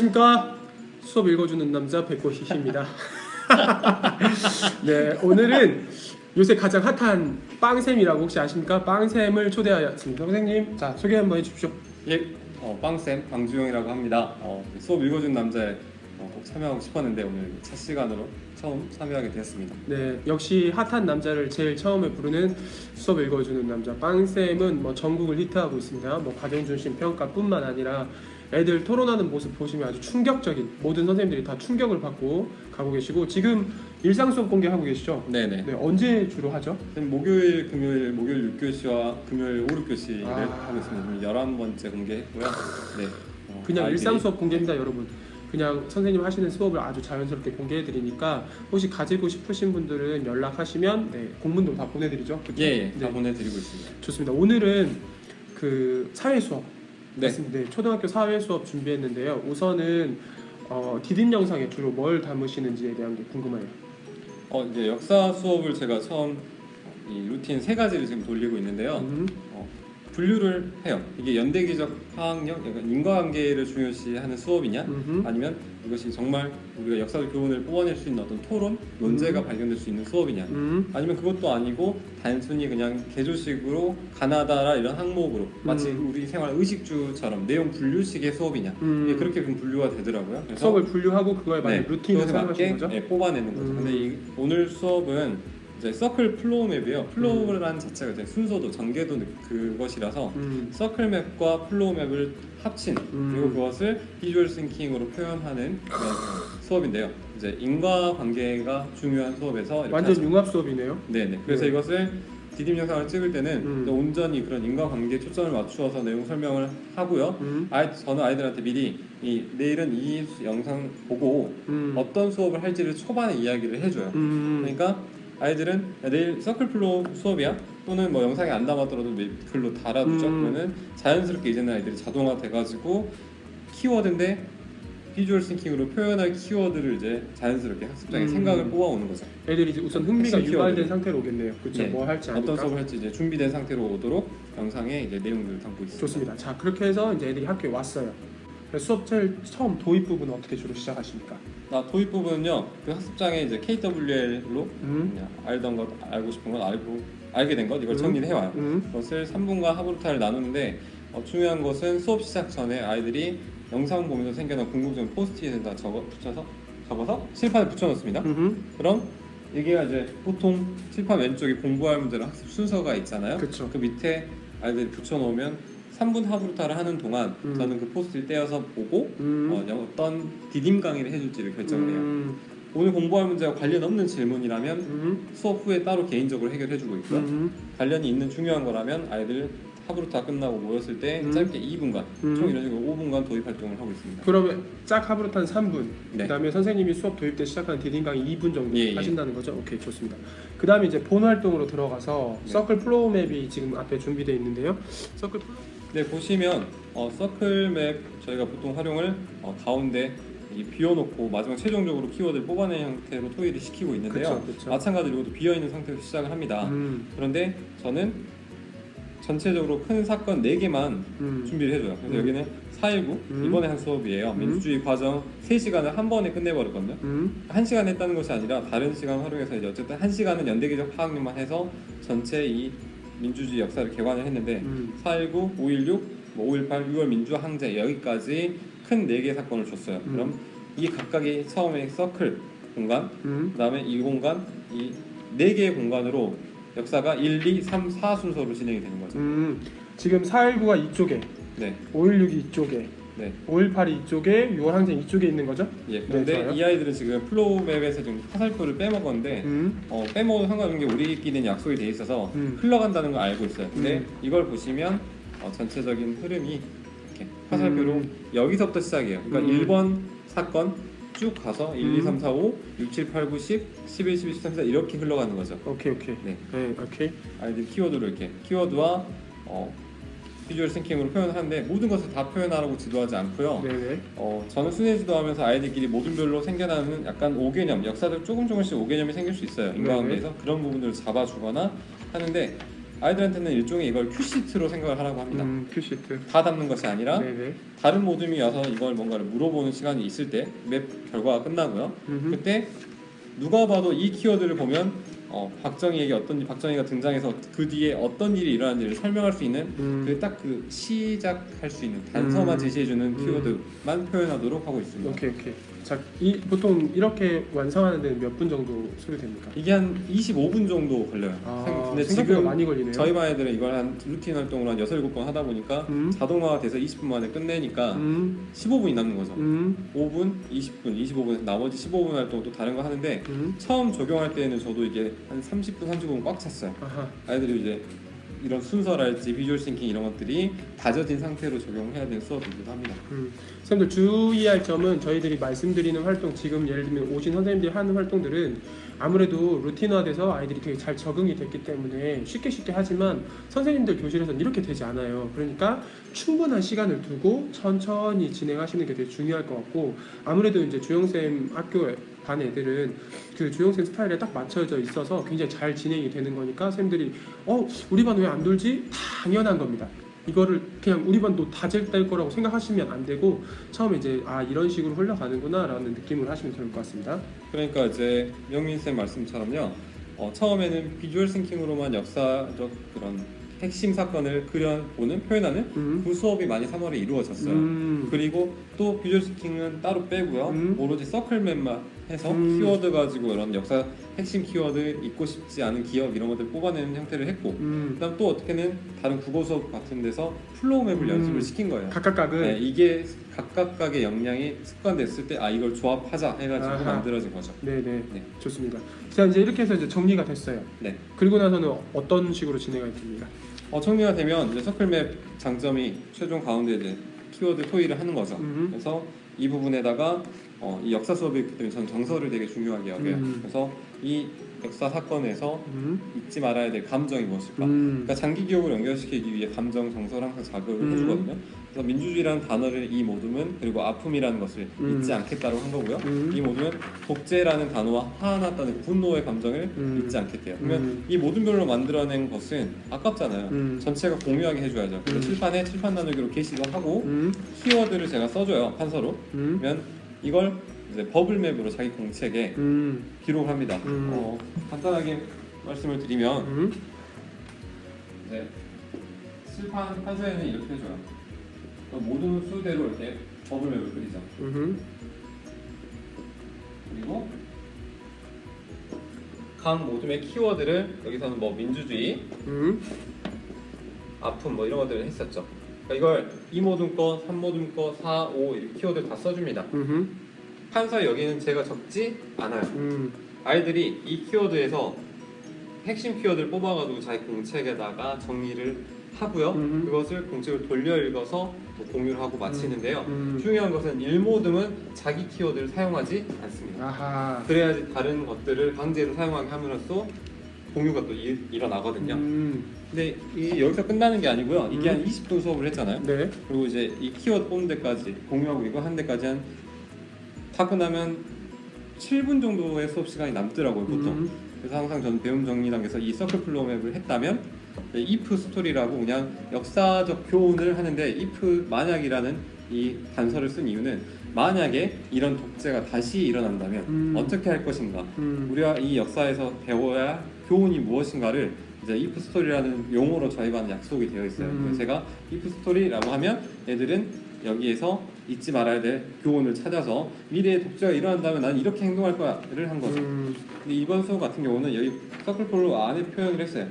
안녕하십니까. 수업 읽어주는 남자 백고희희입니다. 네, 오늘은 요새 가장 핫한 빵쌤이라고 혹시 아십니까? 빵쌤을 초대하였습니다. 선생님, 자 소개 한번 해주십시오. 예, 빵쌤 방주영이라고 합니다. 수업 읽어주는 남자에 꼭 참여하고 싶었는데 오늘 첫 시간으로 처음 참여하게 되었습니다. 네, 역시 핫한 남자를 제일 처음에 부르는 수업 읽어주는 남자 빵쌤은 뭐 전국을 히트하고 있습니다. 뭐 가정중심 평가뿐만 아니라 애들 토론하는 모습 보시면 아주 충격적인, 모든 선생님들이 다 충격을 받고 가고 계시고, 지금 일상 수업 공개하고 계시죠? 네네. 네, 언제 주로 하죠? 목요일, 금요일, 목요일 6교시와 금요일 5, 6교시를 하고 있습니다. 11번째 공개했고요. 네. 그냥 일상 수업 공개입니다, 여러분. 그냥 선생님 하시는 수업을 아주 자연스럽게 공개해 드리니까 혹시 가지고 싶으신 분들은 연락하시면 네, 공문도 다 보내드리죠. 그렇죠? 예, 다 네. 보내드리고 있습니다. 좋습니다. 오늘은 그 사회 수업, 네. 네, 초등학교 사회 수업 준비했는데요. 우선은 디딤 영상에 주로 뭘 담으시는지에 대한 게 궁금해요. 이제 역사 수업을 제가 처음 이 루틴 3가지를 지금 돌리고 있는데요. 분류를 해요. 이게 연대기적 파악력, 약간 인과관계를 중요시하는 수업이냐, 아니면 이것이 정말 우리가 역사적 교훈을 뽑아낼 수 있는 어떤 토론, 논제가 발견될 수 있는 수업이냐, 아니면 그것도 아니고 단순히 그냥 개조식으로 가나다라 이런 항목으로 마치 우리 생활 의식주처럼 내용 분류식의 수업이냐, 이게 그렇게 분류가 되더라고요. 그래서 수업을 분류하고 그거에 맞는 루틴을 생각하시는 거죠? 네, 뽑아내는 거죠. 근데 오늘 수업은 이제 서클 플로우 맵이에요. 플로우라는 자체가 이제 순서도 전개도 그것이라서 서클 맵과 플로우 맵을 합친 그리고 그것을 비주얼 싱킹으로 표현하는 그런 수업인데요. 이제 인과관계가 중요한 수업에서 완전 하죠. 융합 수업이네요. 네네. 그래서 네. 이것을 디딤 영상을 찍을 때는 온전히 그런 인과관계에 초점을 맞추어서 내용 설명을 하고요. 저는 아이들한테 미리 내일은 이 영상 보고 어떤 수업을 할지를 초반에 이야기를 해줘요. 그러니까 아이들은 내일 서클 플로우 수업이야? 또는 뭐 영상에 안 담았더라도 글로 달아두죠. 그러면 자연스럽게 이제는 아이들이 자동화 돼가지고 키워드인데 비주얼 싱킹으로 표현할 키워드를 이제 자연스럽게 학습장에 생각을 뽑아오는 거죠. 애들이 이제 우선 흥미가 핵심 유발된 키워드. 상태로 오겠네요. 그렇죠? 네. 뭐 할지 아니까. 어떤 수업을 할지 이제 준비된 상태로 오도록 영상에 이제 내용들을 담고 있습니다. 좋습니다. 자, 그렇게 해서 이제 애들이 학교에 왔어요. 그래서 수업 제일 처음 도입 부분은 어떻게 주로 시작하십니까? 도입 부분은요, 그 학습장에 이제 KWL로 그냥 알던 것, 알고 싶은 것, 알게 된 것 이걸 정리를 해와요. 그것을 3분과 하브루타를 나누는데 중요한 것은 수업 시작 전에 아이들이 영상 보면서 생겨난 궁금증 포스트잇에다 적어서 칠판에 붙여놓습니다. 그럼 여기가 이제 보통 칠판 왼쪽에 공부할 문제랑 학습 순서가 있잖아요. 그쵸. 그 밑에 아이들이 붙여놓으면 3분 하브루타를 하는 동안 저는 그 포스트를 떼어서 보고 어떤 디딤 강의를 해줄지를 결정을 해요. 오늘 공부할 문제와 관련 없는 질문이라면 수업 후에 따로 개인적으로 해결해주고 있고요. 관련이 있는 중요한 거라면 아이들 하브루타 끝나고 모였을 때 짧게 2분간 총 이런 식으로 5분간 도입 활동을 하고 있습니다. 그러면 짝 하브루타는 3분, 네. 그다음에 선생님이 수업 도입 때 시작하는 디딤 강의 2분 정도 예. 하신다는 거죠? 오케이, 좋습니다. 그다음에 이제 본 활동으로 들어가서 네. 서클 플로우 맵이 지금 앞에 준비되어 있는데요. 서클 플로우 네, 보시면 서클 맵 저희가 보통 활용을 가운데 비워놓고 마지막 최종적으로 키워드를 뽑아낸 형태로 토의를 시키고 있는데요. 그쵸. 마찬가지로 이것도 비어있는 상태에서 시작을 합니다. 그런데 저는 전체적으로 큰 사건 4개만 준비를 해줘요. 그래서 여기는 419 이번에 한 수업이에요. 민주주의 과정 3시간을 한 번에 끝내버렸거든요. 1시간 했다는 것이 아니라 다른 시간 활용해서 이제 어쨌든 1시간은 연대기적 파악력만 해서 전체 이 민주주의 역사를 개관을 했는데 419, 516, 518, 6월 민주항쟁 여기까지 큰 4개의 사건을 줬어요. 그럼 이 각각의 처음에 서클 공간, 그 다음에 이 공간, 이 4개의 공간으로 역사가 1, 2, 3, 4 순서로 진행이 되는 거죠. 지금 419가 이쪽에, 네. 516이 이쪽에, 네. 518이 이쪽에, 6월 항쟁 이쪽에 있는 거죠? 예. 그런데 네, 이 아이들은 지금 플로우 맵에서 지금 화살표를 빼먹었는데 빼먹어도 상관없는 게 우리끼리는 약속이 돼 있어서 흘러간다는 걸 알고 있어요. 근데 이걸 보시면 전체적인 흐름이 이렇게 화살표로 여기서부터 시작이에요. 그러니까 1번 사건 쭉 가서 1, 2, 3, 4, 5, 6, 7, 8, 9, 10, 11, 12, 13, 14 이렇게 흘러가는 거죠. 오케이. 네. 네, 오케이. 아이들 키워드로 이렇게 키워드와 비주얼 싱킹으로 표현을 하는데 모든 것을 다 표현하라고 지도하지 않고요. 네네. 저는 순회 지도하면서 아이들끼리 모듈별로 생겨나는 약간 5개념, 역사들 조금씩 5개념이 생길 수 있어요. 인과관계에서 그런 부분들을 잡아주거나 하는데 아이들한테는 일종의 이걸 큐시트로 생각을 하라고 합니다. 큐시트. 다 담는 것이 아니라 네네. 다른 모둠이 와서 이걸 뭔가를 물어보는 시간이 있을 때 맵 결과가 끝나고요. 그때 누가 봐도 이 키워드를 보면 박정희에게 박정희가 등장해서 그 뒤에 어떤 일이 일어났는지를 설명할 수 있는 그 시작할 수 있는 단서만 제시해주는 키워드만 표현하도록 하고 있습니다. 오케이. 자, 보통 이렇게 완성하는 데는 몇 분 정도 소요됩니까? 이게 한 25분 정도 걸려요. 근데 생각보다 지금 많이 걸리네요. 저희 반 애들은 이걸 한 루틴 활동으로 한 6, 7번 하다 보니까 자동화가 돼서 20분 만에 끝내니까 15분이 남는 거죠. 5분, 20분, 25분, 나머지 15분 활동 또 다른 거 하는데 처음 적용할 때는 저도 이게 한 30분, 35분 꽉 찼어요. 아하. 아이들이 이제 이런 순서랄지 비주얼 싱킹 이런 것들이 다져진 상태로 적용해야 되는 수업이기도 합니다. 선생님들 주의할 점은 저희들이 말씀드리는 활동, 지금 예를 들면 오신 선생님들이 하는 활동들은 아무래도 루틴화돼서 아이들이 되게 잘 적응이 됐기 때문에 쉽게 하지만 선생님들 교실에서는 이렇게 되지 않아요. 그러니까 충분한 시간을 두고 천천히 진행하시는 게 되게 중요할 것 같고, 아무래도 이제 주영쌤 학교 반 애들은 그 주영쌤 스타일에 딱 맞춰져 있어서 굉장히 잘 진행이 되는 거니까 쌤들이 우리 반 왜 안 돌지? 당연한 겁니다. 이거를 그냥 우리 반도 다질될 거라고 생각하시면 안 되고 처음에 이제 이런 식으로 흘러가는구나 라는 느낌을 하시면 좋을 것 같습니다. 그러니까 이제 명민쌤 말씀처럼요, 처음에는 비주얼 싱킹으로만 역사적 그런 핵심 사건을 그려보는, 표현하는 그 수업이 많이 3월에 이루어졌어요. 그리고 또 비주얼 싱킹은 따로 빼고요, 오로지 서클맵만 해서 키워드 가지고 이런 역사 핵심 키워드, 잊고 싶지 않은 기억 이런 것들 뽑아내는 형태를 했고, 그다음 또 어떻게는 다른 국어 수업 같은 데서 플로우 맵을 연습을 시킨 거예요. 각각각을. 네, 이게 각각각의 역량이 습관됐을 때 이걸 조합하자 해가지고 만들어진 거죠. 네네. 네. 좋습니다. 자, 이제 이렇게 해서 이제 정리가 됐어요. 네. 그리고 나서는 어떤 식으로 진행이 됩니까? 정리가 되면 이제 서클맵 장점이 최종 가운데 이제 키워드 토의를 하는 거죠. 그래서 이 부분에다가 이 역사 수업이 있기 때문에 저는 정서를 되게 중요하게 여겨요. 그래서 이 역사 사건에서 잊지 말아야 될 감정이 무엇일까? 그러니까 장기 기억을 연결시키기 위해 감정, 정서를 항상 자극을 해주거든요. 그래서 민주주의라는 단어를 이 모둠은, 그리고 아픔이라는 것을 잊지 않겠다고 한 거고요. 이 모둠은 독재라는 단어와 화났다는 분노의 감정을 잊지 않겠대요. 그러면 이 모둠별로 만들어낸 것은 아깝잖아요. 전체가 공유하게 해줘야죠. 그래서 칠판에 칠판 나누기로 게시도 하고 키워드를 제가 써줘요, 판서로. 그러면 이걸 이제 버블맵으로 자기 공책에 기록을 합니다. 간단하게 말씀을 드리면 이제 칠판 판서에는 이렇게 해줘요. 모든 수대로 이렇게 버블맵을 그리죠. 그리고 각 모둠의 키워드를 여기서는 뭐 민주주의, 아픔 뭐 이런 것들을 했었죠. 그러니까 이걸 2모둠 거, 3모둠 거, 4, 5 이렇게 키워드를 다 써줍니다. 판서 여기는 제가 적지 않아요. 아이들이 이 키워드에서 핵심 키워드를 뽑아가지고 자기 공책에다가 정리를 하고요. 그것을 공책을 돌려 읽어서 또 공유를 하고 마치는데요. 중요한 것은 1모둠은 자기 키워드를 사용하지 않습니다. 아하. 그래야지 다른 것들을 강제로 사용하게 함으로써 공유가 또 일어나거든요. 근데 여기서 끝나는 게 아니고요. 이게 한 20분 수업을 했잖아요. 네. 그리고 이제 이 키워드 뽑는 데까지, 공유하고 이거 하는 데까지 다 끝나면 7분 정도의 수업 시간이 남더라고요, 보통. 그래서 항상 저는 배움 정리 단계에서 이 서클 플로우 맵을 했다면 if 스토리라고 그냥 역사적 교훈을 하는데, if 만약이라는 이 단서를 쓴 이유는 만약에 이런 독재가 다시 일어난다면 어떻게 할 것인가, 우리가 이 역사에서 배워야 할 교훈이 무엇인가를 이제 if 스토리라는 용어로 저희가 약속이 되어 있어요. 그래서 제가 if 스토리라고 하면 애들은 여기에서 잊지 말아야 될 교훈을 찾아서 미래에 독재가 일어난다면 나는 이렇게 행동할 거야를 한 거죠. 근데 이번 수업 같은 경우는 여기 서클폴로 안에 표현을 했어요.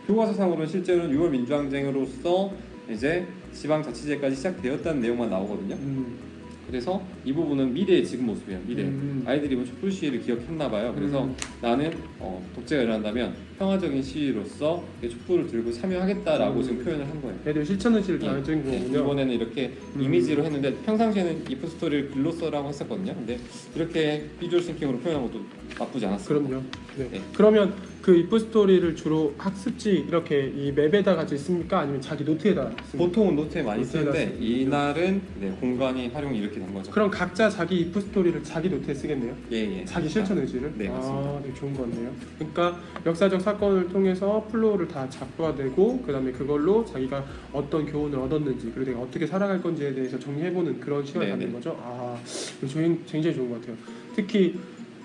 교과서상으로는 실제로는 6월 민주항쟁으로서 이제 지방자치제까지 시작되었다는 내용만 나오거든요. 그래서 이 부분은 미래의 지금 모습이에요. 미래. 아이들이 이번 촛불 시위를 기억했나 봐요. 그래서 나는 독재가 일어난다면 평화적인 시위로서 촛불을 들고 참여하겠다라고 지금 표현을 한 거예요. 애들 실천의식을 강조한 거군요. 이번에는 이렇게 이미지로 했는데 평상시에는 if 스토리를 글로 써라고 했었거든요. 근데 이렇게 비주얼 싱킹으로 표현한 것도 나쁘지 않았습니다. 그럼요. 네. 그러면 그 if 스토리를 주로 학습지 이렇게 이 맵에다 같이 씁니까? 아니면 자기 노트에다 씁니까? 보통은 노트에 많이 쓰는데 이날은 공간이 활용이 이렇게 이렇게 된 거죠. 그럼 각자 자기 이프 스토리를 자기 노트에 쓰겠네요. 예. 자기 실천 의지를. 네, 맞습니다. 되게 좋은 것 같네요. 그러니까 역사적 사건을 통해서 플로우를 다 작화되고 그다음에 그걸로 자기가 어떤 교훈을 얻었는지 그리고 내가 어떻게 살아갈 건지에 대해서 정리해보는 그런 시간을 네네. 갖는 거죠. 이거 굉장히 좋은 것 같아요. 특히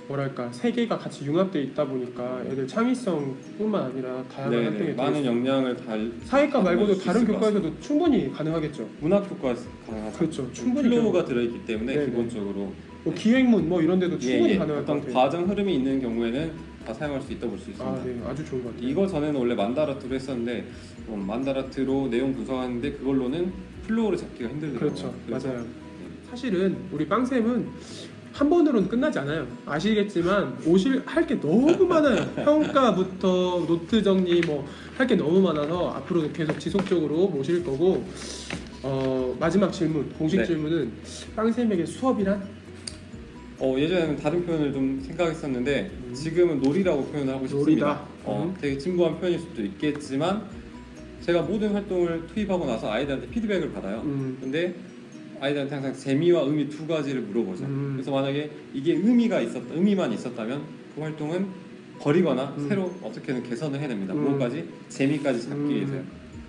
뭐랄까 세계가 같이 융합되어 있다 보니까 애들 창의성뿐만 아니라 다양한 활동에 많은 역량을 사회과 말고도 수 다른 있을 것 교과에서도 충분히 가능하겠죠. 문학 교과 가능하죠. 그렇죠. 충분히 플로우가 들어있기 때문에 네네. 기본적으로 뭐 기획문 뭐 이런 데도 충분히 가능할 것 어떤 같아요. 과정 흐름이 있는 경우에는 다 사용할 수 있다고 볼 수 있습니다. 네, 아주 좋은 것 같아요. 이거 전에는 원래 만다라트로 했었는데 만다라트로 내용 분석하는데 그걸로는 플로우를 잡기가 힘들더라고요. 그렇죠, 그래서 맞아요. 사실은 우리 빵쌤은 한 번으로는 끝나지 않아요. 아시겠지만 할 게 너무 많아요. 평가부터 노트 정리 뭐 할 게 너무 많아서 앞으로 계속 지속적으로 모실 거고 마지막 질문, 공식 네. 질문은 빵쌤에게 수업이란? 예전에는 다른 표현을 좀 생각했었는데 지금은 놀이라고 표현을 하고 싶습니다. 놀이다. 되게 진부한 표현일 수도 있겠지만 제가 모든 활동을 투입하고 나서 아이들한테 피드백을 받아요. 근데 아이들한테 항상 재미와 의미 두 가지를 물어보죠. 그래서 만약에 이게 의미만 있었다면 그 활동은 버리거나 새로 어떻게든 개선을 해냅니다. 무엇까지? 재미까지 잡기 위해서요.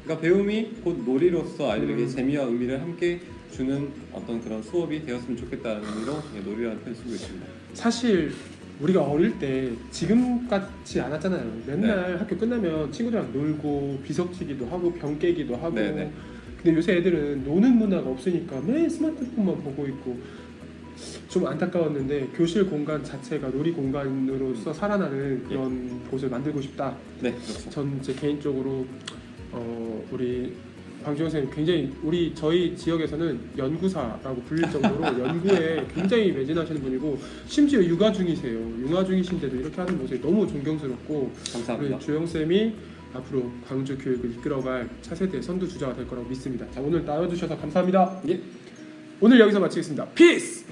그러니까 배움이 곧 놀이로서 아이들에게 재미와 의미를 함께 주는 어떤 그런 수업이 되었으면 좋겠다는 의미로 놀이라는 표현을 쓰고 있습니다. 사실 우리가 어릴 때 지금 같지 않았잖아요. 맨날 학교 끝나면 친구들이랑 놀고 비석치기도 하고 병 깨기도 하고. 네네. 근데 요새 애들은 노는 문화가 없으니까 매일 스마트폰만 보고 있고 좀 안타까웠는데 교실 공간 자체가 놀이 공간으로서 살아나는 그런 곳을 만들고 싶다. 네, 그렇죠. 전 제 개인적으로 우리 방주영 선생님 굉장히 저희 지역에서는 연구사라고 불릴 정도로 연구에 굉장히 매진하시는 분이고 심지어 육아 중이세요. 육아 중이신데도 이렇게 하는 모습이 너무 존경스럽고 감사합니다. 우리 주영 쌤이 앞으로 광주 교육을 이끌어갈 차세대 선두주자가 될 거라고 믿습니다. 자, 오늘 나와주셔서 감사합니다. 예. 오늘 여기서 마치겠습니다. 피스!